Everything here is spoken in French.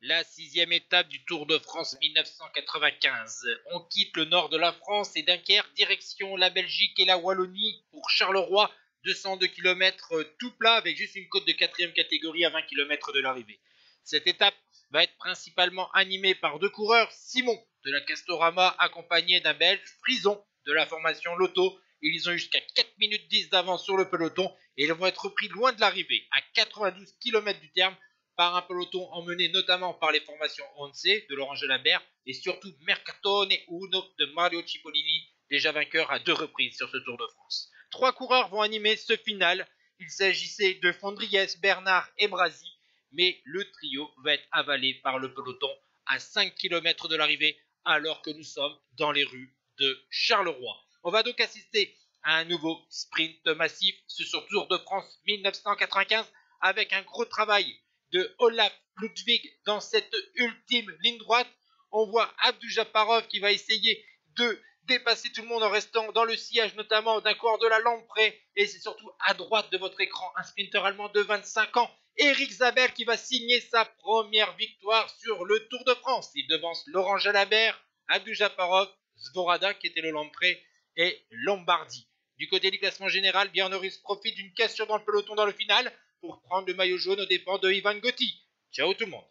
La sixième étape du Tour de France 1995. On quitte le nord de la France et Dunkerque, direction la Belgique et la Wallonie pour Charleroi, 202 km tout plat avec juste une côte de 4e catégorie à 20 km de l'arrivée. Cette étape va être principalement animée par deux coureurs, Simon de la Castorama accompagné d'un Belge, Frison de la formation Lotto. Ils ont jusqu'à 4 minutes 10 d'avance sur le peloton et ils vont être pris loin de l'arrivée, à 92 km du terme, par un peloton emmené notamment par les formations Once de Laurent Jalabert et surtout Mercatone Uno de Mario Cipollini, déjà vainqueur à 2 reprises sur ce Tour de France. 3 coureurs vont animer ce final. Il s'agissait de Fondriès, Bernard et Brasi, mais le trio va être avalé par le peloton à 5 km de l'arrivée alors que nous sommes dans les rues de Charleroi. On va donc assister à un nouveau sprint massif sur Tour de France 1995 avec un gros travail de Olaf Ludwig dans cette ultime ligne droite. On voit Abdou Japarov qui va essayer de dépasser tout le monde en restant dans le sillage notamment d'un coureur de la Lamprey, et c'est surtout à droite de votre écran un sprinter allemand de 25 ans, Eric Zabel, qui va signer sa première victoire sur le Tour de France. Il devance Laurent Jalabert, Abdou Japarov, Zvorada qui était le Lamprey et Lombardi. Du côté du classement général, Björn Norris profite d'une cassure dans le peloton dans le final pour prendre le maillot jaune aux dépens de Ivan Gotti. Ciao tout le monde.